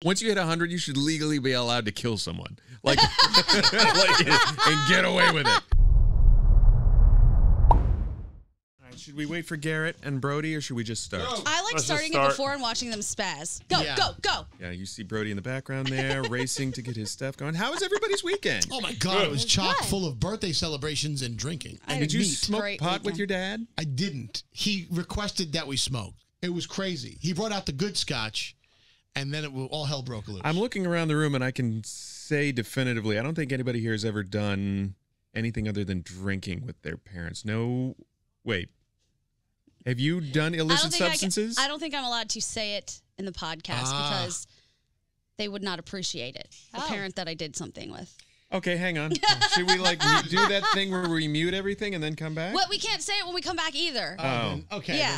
Once you hit 100, you should legally be allowed to kill someone. Like, and get away with it. All right, should we wait for Garrett and Brody, or should we just start? I like starting it before and watching them spaz. Go, go. Yeah, you see Brody in the background there, racing to get his stuff going. How was everybody's weekend? Oh, my God. It was chock full of birthday celebrations and drinking. And did you smoke pot with your dad? I didn't. He requested that we smoke. It was crazy. He brought out the good scotch. And then all hell broke loose. I'm looking around the room, and I can say definitively, I don't think anybody here has ever done anything other than drinking with their parents. No, wait. Have you done illicit substances? I don't think I'm allowed to say it in the podcast because they would not appreciate it. The parent that I did something with. Okay, hang on. Should we do that thing where we mute everything and then come back? Well, we can't say it when we come back either. Then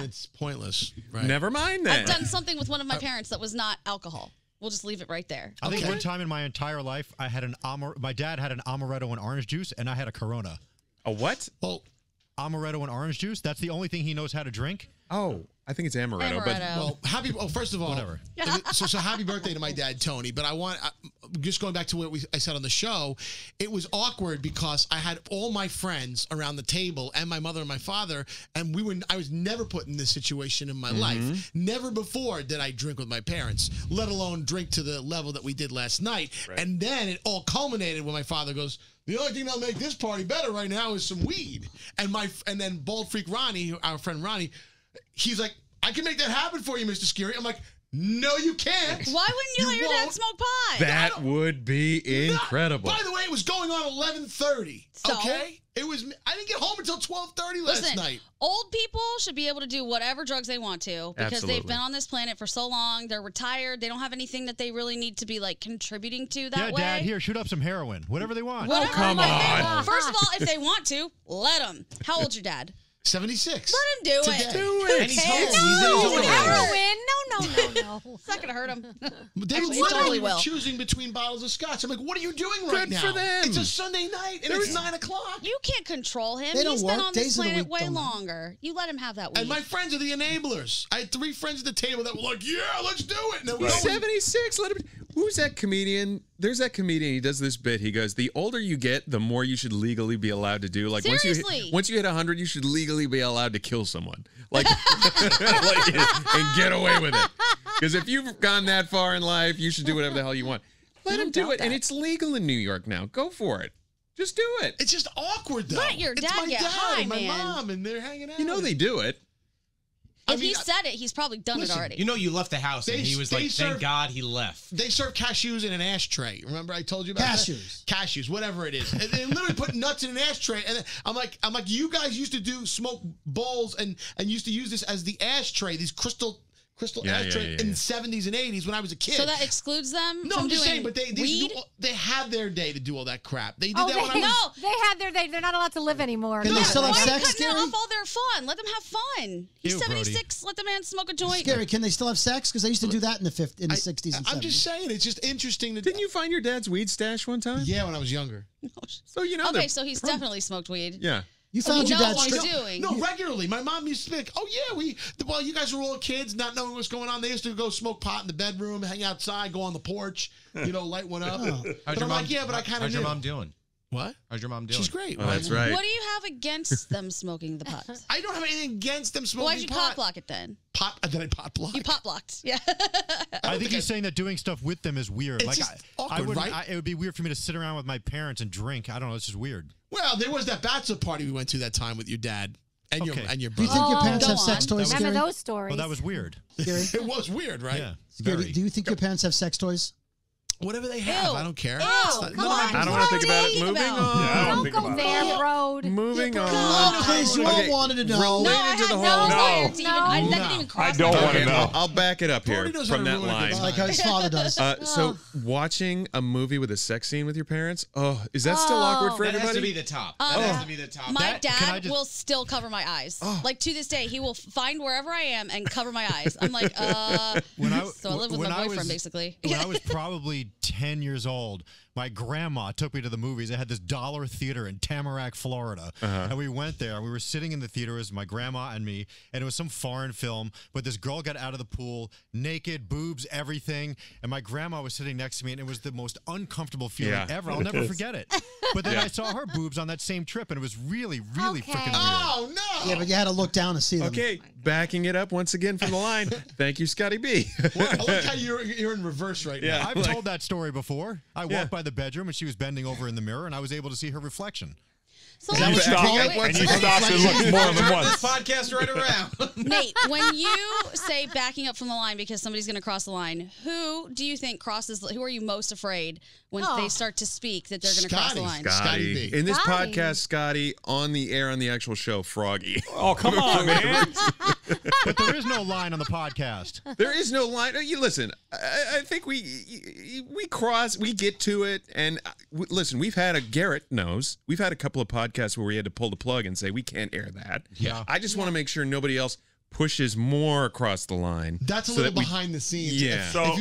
it's pointless. Right. Never mind then. I've done something with one of my parents that was not alcohol. We'll just leave it right there. I think one time in my entire life, I had my dad had an amaretto and orange juice, and I had a Corona. A what? Well, amaretto and orange juice. That's the only thing he knows how to drink. Oh, I think it's amaretto. But first of all, whatever. So happy birthday to my dad, Tony. But just going back to what I said on the show, it was awkward because I had all my friends around the table and my mother and my father, and I was never put in this situation in my life. Never before did I drink with my parents, let alone drink to the level that we did last night. Right. And then it all culminated when my father goes, "The only thing that'll make this party better right now is some weed." And then Bald Freak Ronnie, our friend Ronnie, he's like, "I can make that happen for you, Mr. Scary." I'm like, "No, you can't." Why wouldn't you let your dad smoke pot? That would be incredible. By the way, it was going on 11:30. So? Okay? I didn't get home until 12:30 last night. Old people should be able to do whatever drugs they want to because they've been on this planet for so long. They're retired. They don't have anything that they really need to be contributing to that way. Yeah, Dad, here, shoot up some heroin. Whatever they want. Whatever come on. First of all, if they want to, let them. How old's your dad? 76. Let him do it. Do it. And he's home. Heroin. No. It's not going to hurt him. They totally will. Choosing between bottles of scotch. I'm like, what are you doing right now? Good for them. It's a Sunday night, and it's 9 o'clock. You can't control him. They don't He's work. been on this Days of the planet week way don't longer. You let him have that weed. And my friends are the enablers. I had 3 friends at the table that were like, "Yeah, let's do it." And then we 76. Let him. Who's that comedian? There's that comedian. He does this bit. He goes, "The older you get, the more you should legally be allowed to do. Like Seriously. once you hit 100, you should legally be allowed to kill someone. Like, and get away with it. Because if you've gone that far in life, you should do whatever the hell you want. Let him do it, and it's legal in New York now. Go for it. Just do it. It's just awkward though. Let your dad get high, and my man. mom, and they're hanging out. You know they do it. If he said it, he's probably done it already. You know you left the house, and he was like, thank God he left. They serve cashews in an ashtray. Remember I told you about that? Cashews, whatever it is. And they literally put nuts in an ashtray. And I'm like, you guys used to do smoke bowls and used to use this as the ashtray, these crystal ashtray in the 70s and 80s when I was a kid. So that excludes them No, from I'm just doing saying, but they had their day to do all that crap. They did that when I was... they had their day. They're not allowed to live anymore. Can they still have Why are you sex, cutting Scary? off all their fun? Let them have fun. He's 76. Let the man smoke a joint. Scary, can they still have sex? Because they used to do that in the 60s and 70s. I'm just saying, it's just interesting. Didn't you find your dad's weed stash one time? Yeah, when I was younger. So you know. Okay, so he's definitely smoked weed. Yeah. You found your dad's what he's doing. No, regularly. My mom used to be like, "Oh yeah, while you guys were all kids, not knowing what's going on, they used to go smoke pot in the bedroom, hang outside, go on the porch, light one up." How's your mom? Yeah, but I kind of knew. How's your mom doing? What? How's your mom doing? She's great. Oh, that's right. What do you have against them smoking the pot? I don't have anything against them smoking Why'd you pot. pot block it then? Then I pot block. You pot blocked. Yeah. I think he's saying that doing stuff with them is weird. It's just awkward, right? It would be weird for me to sit around with my parents and drink. I don't know. It's just weird. Well, there was that bachelor party we went to that time with your dad and your Do you brother. think your parents have sex toys, Remember Scary? those stories? Well, that was weird. Scary? It was weird, right? Yeah. Scary, do you think your parents have sex toys? Whatever they have, I don't care. Ew, Come on. I don't want to think about it. Moving on. Don't go there, Road. Moving on. Oh, please, you all wanted to know. Related to the whole. That didn't even cross I don't my want to mind. know. I'll back it up here Brody knows how from to that ruin a good line. Like how his father does. So watching a movie with a sex scene with your parents, is that still awkward for That has to everybody? be the top. That has to be the top. My Can I dad just- will still cover my eyes. Like to this day, he will find wherever I am and cover my eyes. I'm like, so I live with my boyfriend basically. When I was probably 10 years old. My grandma took me to the movies. They had this dollar theater in Tamarack, Florida. And we went there. We were sitting in the theater as my grandma and me, and it was some foreign film, but this girl got out of the pool, naked, boobs, everything, and my grandma was sitting next to me, and it was the most uncomfortable feeling ever. I'll never forget it. But then I saw her boobs on that same trip, and it was really, really freaking weird. Oh, no. Yeah, but you had to look down to see them. Okay, backing it up once again from the line. Thank you, Scotty B. Well, I like how you're in reverse right now. I've told that story before. I walked by the bedroom and she was bending over in the mirror and I was able to see her reflection. So Is that what you call it? And you stopped and looked more than Turn once. this podcast right around. Nate, when you say backing up from the line because somebody's going to cross the line, who do you think crosses? Who are you most afraid when they start to speak that they're going to cross the line? Scotty B. In this Scotty. podcast, Scotty, on the air on the actual show, Froggy. Oh, come on, man. But there is no line on the podcast. There is no line. You listen. I think we cross. We get to it, and listen. We've had Garrett knows. We've had a couple of podcasts where we had to pull the plug and say we can't air that. Yeah. I just want to make sure nobody else pushes more across the line. That's a so little that we- behind the scenes. Yeah. If, So-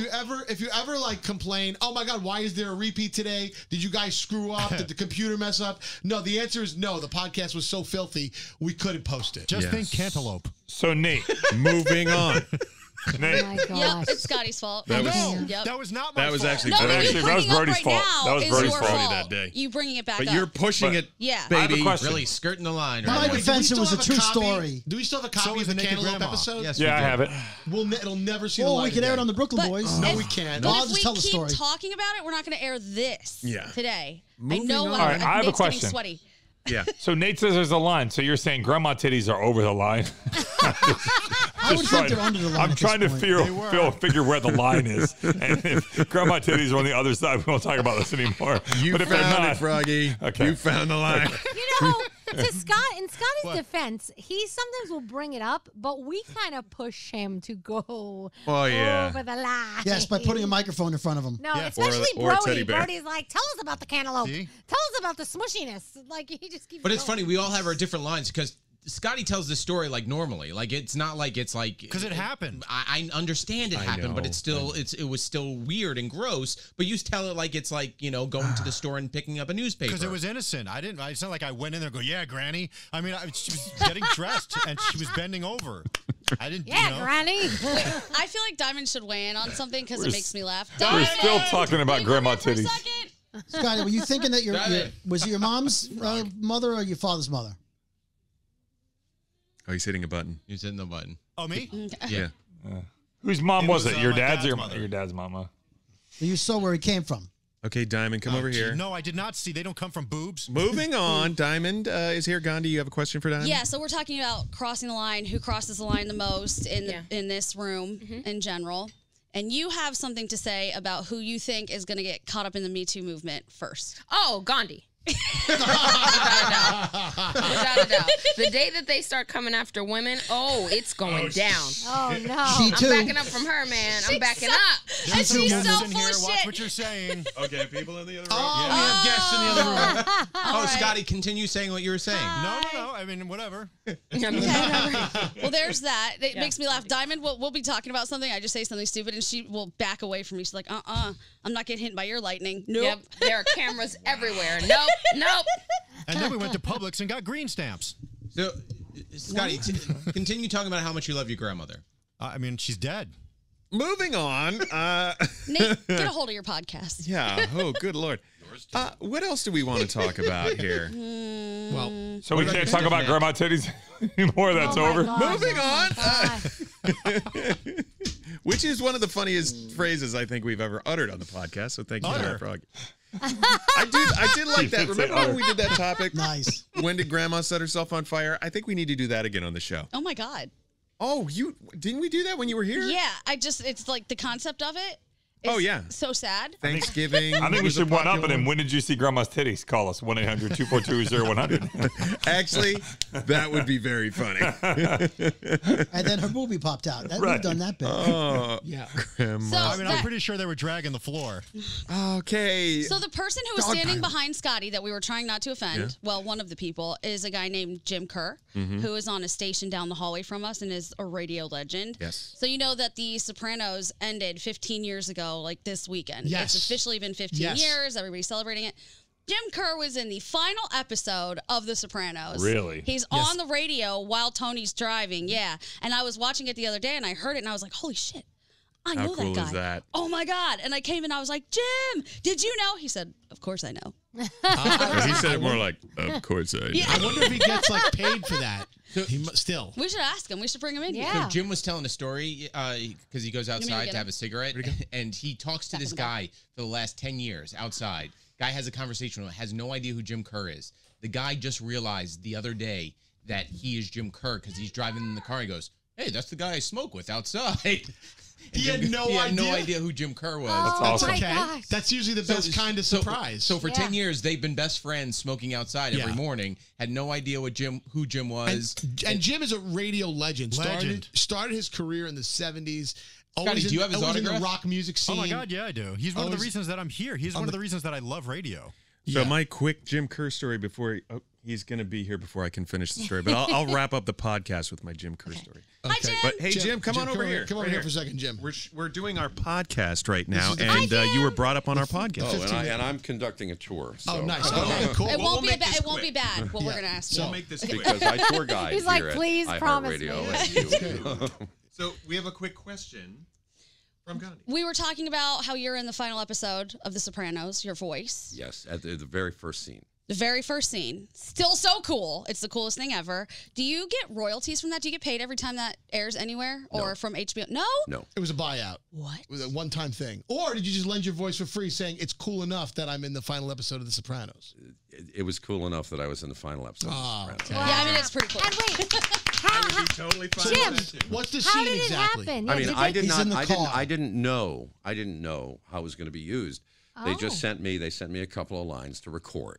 if you ever like complain, oh my God, why is there a repeat today? Did you guys screw up? Did the computer mess up? No, the answer is no. The podcast was so filthy we couldn't post it. Just Yes. think cantaloupe. So, Nate. Moving on. Oh Nate. my Yep, gosh. it's Scotty's fault. That was- Yep. That was not my That was fault. actually No, Brody. but you Actually, that was bringing up Brody's right fault. now That was is Brody's your fault. fault. that day. You bringing it back But up. you're pushing it, Yeah. I have a baby. question. Really skirting the line. My Right now. defense, Do we it was still a have true copy? story. Do we still have a So copy was of the the Naked Cantaloupe Grandma. episode? Yes, Yeah, I we do. have it. It'll never see the Well, light we of could air it day. on the Brooklyn But Boys. No, if- we can't. But I'll if just we tell the keep story. talking about it, we're not going to air this today. Moving I know on. when All right, I have a Nate's getting question. sweaty. Yeah. So, Nate says there's a line. So, you're saying grandma titties are over the line? I would think they're under the line. I'm at trying this to point. figure where the line is. And if grandma titties are on the other side, we won't talk about this anymore. You but if they're found not, it, Froggy. Okay. You found the line. You know, to Scott, in Scotty's defense, he sometimes will bring it up, but we kind of push him to go Oh, yeah. over the line. Yes, by putting a microphone in front of them. No, Yeah. especially Or a Brody. teddy bear. Brody's like, tell us about the cantaloupe. See? Tell us about the smushiness. Like, he just keeps But it's going. funny. We all have our different lines because Scotty tells the story like normally. Like it's not like it's like Because it happened. I understand it happened, but know. it's still it was still weird and gross. But you tell it like it's like going to the store and picking up a newspaper. Because it was innocent. It's not like I went in there and go, yeah, Granny. I mean, she was getting dressed and she was bending over. I didn't, Yeah, you know. Granny. I feel like Diamond should weigh in on something because it makes me laugh. we're Diamond, still talking about can you grandma come in for a titties. second? Scotty, were you thinking that Got was it your mom's mother or your father's mother? Oh, he's hitting a button. He's hitting the button. Oh, me? Yeah. Whose mom It was was, it? Your my dad's or dad's mother. your dad's mama? You saw where he came from. Okay, Diamond, come over here. No, I did not see. They don't come from boobs. Moving on. Diamond is here. Gandhi, you have a question for Diamond? Yeah, so we're talking about crossing the line, who crosses the line the most in this room in general. And you have something to say about who you think is going to get caught up in the Me Too movement first. Oh, Gandhi. Without a doubt. The day that they start coming after women, it's going down. Oh, no. She too. I'm backing up from her, man. I'm backing up. And There's she's some so women in full here. of Watch shit. what you're saying. Okay, people in the other room. Oh, we have guests in the other room. Oh, Scotty, continue saying what you were saying. No. I mean, whatever. Well, there's that. It makes me laugh. Diamond, we'll be talking about something. I just say something stupid, and she will back away from me. She's like, I'm not getting hit by your lightning. Nope. Yep, there are cameras everywhere. Nope. And then we went to Publix and got green stamps. So, Scotty, continue talking about how much you love your grandmother. I mean, she's dead. Moving on. Nate, get a hold of your podcast. Yeah. Oh, good Lord. What else do we want to talk about here? Well, So we can't talk about grandma titties anymore. That's Oh, my over. God. Moving on. God. Which is one of the funniest phrases I think we've ever uttered on the podcast. So thank you for that, Frog. I did like that. did say Remember when we did that topic? Nice. When did Grandma set herself on fire? I think we need to do that again on the show. Oh, my God. Oh, didn't we do that when you were here? Yeah, it's like the concept of it. Is Oh, yeah. so sad. Thanksgiving. I think we was a should one up popular and then one. when did you see grandma's titties? Call us 1-800-242-0100. Actually, that would be very funny. And then her boobie popped out. We've Right. done that bit. Oh, yeah. Grandma. So, I mean, I'm pretty sure they were dragging the floor. Okay. So the person who was Dog standing pile. behind Scotty that we were trying not to offend, well, one of the people, is a guy named Jim Kerr, who is on a station down the hallway from us and is a radio legend. Yes. So you know that The Sopranos ended 15 years ago show like this weekend. Yes. It's officially been 15 years. Everybody's celebrating it. Jim Kerr was in the final episode of The Sopranos. Really? He's on the radio while Tony's driving. Yeah. And I was watching it the other day and I heard it and I was like, holy shit. I know cool that guy. is that? Oh my God. And I came in, I was like, Jim, did you know? He said, of course I know. He said it more like, of course I know. Yeah. I wonder if he gets like paid for that. Still. We should ask him. We should bring him in. Yeah. So Jim was telling a story because he goes outside to have a cigarette, and he talks to this guy for the last 10 years outside. Guy has a conversation with him, has no idea who Jim Kerr is. The guy just realized the other day that he is Jim Kerr because he's driving in the car. He goes, hey, that's the guy I smoke with outside. He had no idea who Jim Kerr was. Oh, That's awesome. my Okay. gosh. That's usually the best kind of surprise. So for 10 years, they've been best friends smoking outside every morning. Had no idea who Jim was. And Jim is a radio legend. Started his career in the 70s. Scotty, do you have his always autograph? in the rock music scene. Oh my God, yeah, I do. He's one of the reasons that I'm here. He's one of the reasons that I love radio. So my quick Jim Kerr story before he's going to be here before I can finish the story, but I'll wrap up the podcast with my Jim Kerr story. Okay. Hi, Jim. But hey, Jim, come on over here. Come over here for a second, Jim. We're doing our podcast right now, and you were brought up on our podcast. Oh, and I'm conducting a tour. So. Oh, nice. Okay, cool. It won't be bad. What we're gonna ask you. We'll make this quick. Because I tour guide He's here like, at please promise me. iHeartRadio. So we have a quick question from Gandhi. We were talking about how you're in the final episode of The Sopranos. Your voice. Yes, at the very first scene. The very first scene. Still so cool. It's the coolest thing ever. Do you get royalties from that? Do you get paid every time that airs anywhere or from HBO? No? No. It was a buyout. What? It was a one-time thing. Or did you just lend your voice for free saying it's cool enough that I'm in the final episode of The Sopranos? It was cool enough that I was in the final episode. Oh, of The okay. Sopranos. Yeah, I mean, it's pretty cool. And wait, Totally fine. Jim, What's the how scene did it exactly? happen? I Yeah, mean, did I they- did He's in not. the I car. didn't know how it was going to be used. They just sent me a couple of lines to record.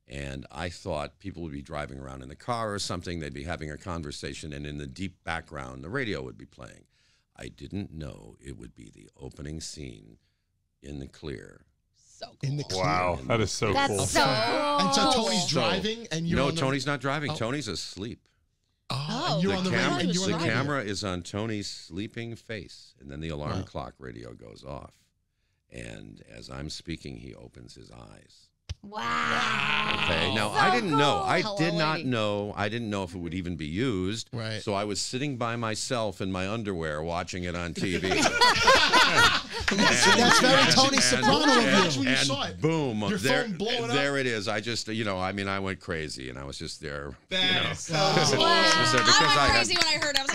And I thought people would be driving around in the car or something. They'd be having a conversation, and in the deep background, the radio would be playing. I didn't know it would be the opening scene in the clear. So cool. In the clear. Wow, that is so That's cool. so cool. And so Tony's So- driving, and you're No, on the... Tony's not driving. Tony's asleep. Oh, and you're The on the camera, radio. And you're the on the radio. camera is on Tony's sleeping face, and then the alarm clock radio goes off. And as I'm speaking, he opens his eyes. Wow. Okay. Now So I didn't know. cool. I Hello, did not lady. know. I didn't know if it would even be used. Right. So I was sitting by myself in my underwear watching it on TV. That's very Tony Soprano of you. That's when you saw it. Boom! Your there, phone blowing up. there it is. I just, I mean, I went crazy, and I was just there. That's I went crazy when I heard it. I was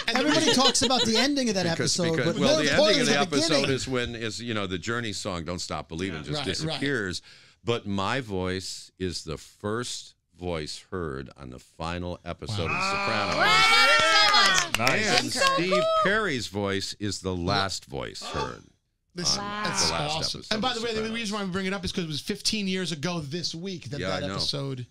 like, Everybody talks about the ending of that episode, but well, more the importantly, ending of the beginning. episode is the Journey song "Don't Stop Believing" just Right, disappears. But my voice is the first voice heard on the final episode of The Sopranos. Nice. And Steve Perry's voice is the last voice heard. That's the last awesome. episode And by of the way, the Sopranos. reason why I'm bringing it up is because it was 15 years ago this week that Yeah, I that know. episode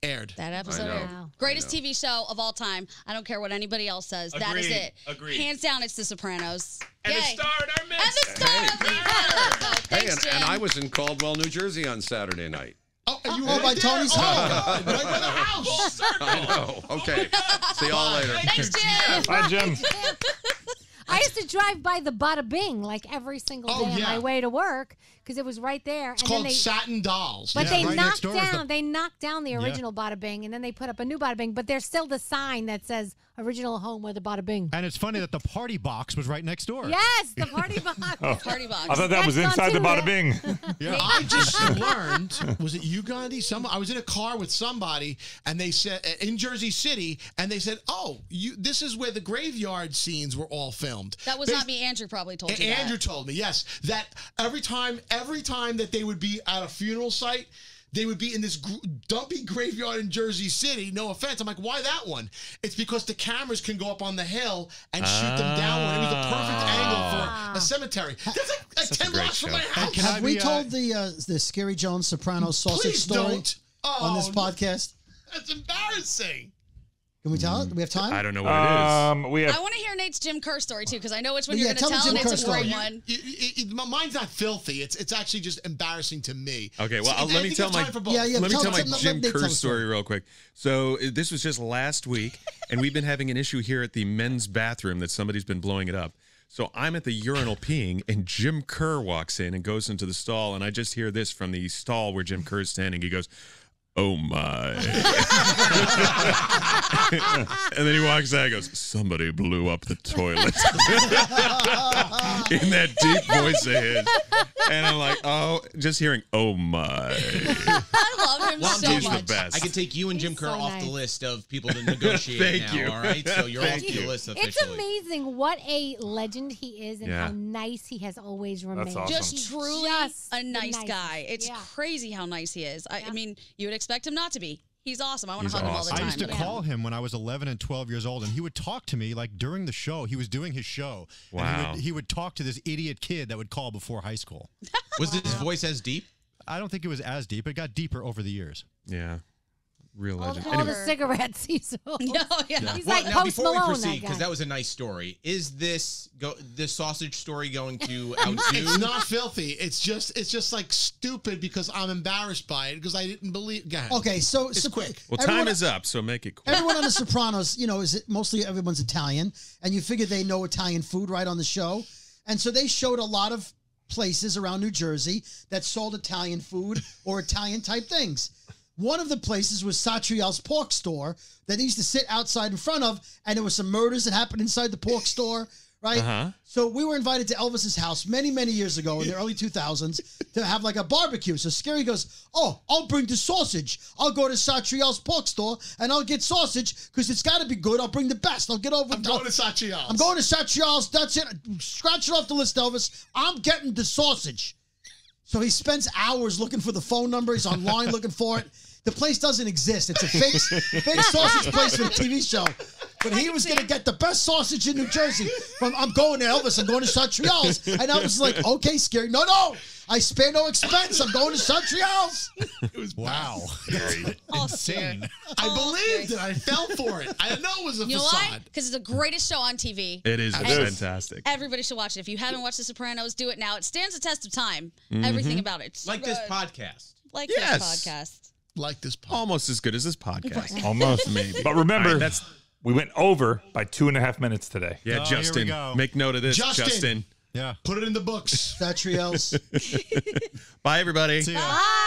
aired. that episode. I know. aired. Greatest TV show of all time. I don't care what anybody else says. That is Agreed. it. Agreed. Hands down, it's The Sopranos. And Yay. it starred our And midst. the star of the episode. Hey, Thanks, Jim. and I was in Caldwell, New Jersey on Saturday night. Oh, and you Oh, were by there? Tony's Oh, house. God, right by the house. I know. Okay. See y'all later. Thanks, Jim. Hi, Jim. I used to drive by the Bada Bing like every single day on my way to work because it was right there. It's called Satin Dolls. But Yeah. they right next knocked door is down. They knocked down the original Bada Bing, and then they put up a new Bada Bing. But there's still the sign that says "Original Home with the Bada Bing." And it's funny that the party box was right next door. Yes, the party box. Party box. I thought that was That's inside the on Bada Bing. I just learned, was it you, Gandhi? I was in a car with somebody, and they said, in Jersey City, and they said, oh, this is where the graveyard scenes were all filmed. That was not me. Andrew probably told you Andrew that. told me, yes, that every time that they would be at a funeral site, they would be in this dumpy graveyard in Jersey City. No offense. I'm like, why that one? It's because the cameras can go up on the hill and shoot them downward. It was the perfect angle for a cemetery. That's like 10 blocks from my house. Have we told the Scary Jones Soprano sausage Please story don't. on this podcast? That's embarrassing. Can we tell it? Do we have time? I don't know what it is. We have I want to hear Nate's Jim Kerr story too, because I know which one Yeah, you're going to tell tell, the and Jim it's a Kerr great story. one. Mine's not filthy. It's actually just embarrassing to me. Okay, well, So, let me I think tell there's my time for both. Yeah, let me tell my let Jim Nate tell Kerr the story real quick. So this was just last week, and we've been having an issue here at the men's bathroom that somebody's been blowing it up. So I'm at the urinal peeing, and Jim Kerr walks in and goes into the stall, and I just hear this from the stall where Jim Kerr's standing. He goes, "Oh my." And then he walks out and goes, "Somebody blew up the toilet." In that deep voice of his. And I'm like, oh, just hearing, "Oh my." I love him so he's much. the best. I can take you and Jim Kerr so off nice. the list of people to negotiate Thank now, you. all right? So you're off the list officially. It's amazing what a legend he is and Yeah. how nice he has always remained. awesome. Just truly Just a the nice nicest. guy. It's Yeah. crazy how nice he is. I mean, you would expect him not to be. He's awesome. I want He's to hug him all awesome. the time. I used to call him when I was 11 and 12 years old, and he would talk to me like during the show. He was doing his show. Wow. And he would talk to this idiot kid that would call before high school. Was his voice as deep? I don't think it was as deep. It got deeper over the years. Yeah. Real legend. All the cigarettes he sold. No, yeah. He's Well, like now Post before we Malone, proceed, that because guy. that was a nice story, is this sausage story going to It's outdo? not filthy. It's just like stupid because I'm embarrassed by it because I didn't believe. Go ahead. Okay, so It's quick. Well, time is up, so make it quick. Everyone on The Sopranos, mostly everyone's Italian, and you figure they know Italian food right on the show. And so they showed a lot of places around New Jersey that sold Italian food or Italian-type things. One of the places was Satriel's pork store that they used to sit outside in front of, and there were some murders that happened inside the pork store, right? Uh-huh. So we were invited to Elvis's house many, many years ago in the early 2000s to have like a barbecue. So Scary goes, "Oh, I'll bring the sausage. I'll go to Satriel's pork store and I'll get sausage because it's got to be good. I'll bring the best. I'll get over. I'm going to Satriel's. I'm going to Satriel's. That's it. Scratch it off the list, Elvis. I'm getting the sausage." So he spends hours looking for the phone number. He's online looking for it. The place doesn't exist. It's a fake sausage place for a TV show. But he was going to get the best sausage in New Jersey. I'm going to Elvis. I'm going to Satriel's. And I was like, "Okay, Scary. No. I spare no expense. I'm going to Satriel's." It was Wow. Insane. I believed it. I fell for it. I didn't know it was a You know why? facade. Because it's the greatest show on TV. It is. It's And fantastic. Everybody should watch it. If you haven't watched The Sopranos, do it now. It stands the test of time. Everything about it. Like this podcast. Like Yes. this podcast. Like this podcast. Almost as good as this podcast. Almost. Maybe. But remember, All right, we went over by 2.5 minutes today. Yeah, Oh, here we Justin. go. Make note of this, Justin. Justin. Yeah. Put it in the books. Satriel's. Bye, everybody. See ya. Bye.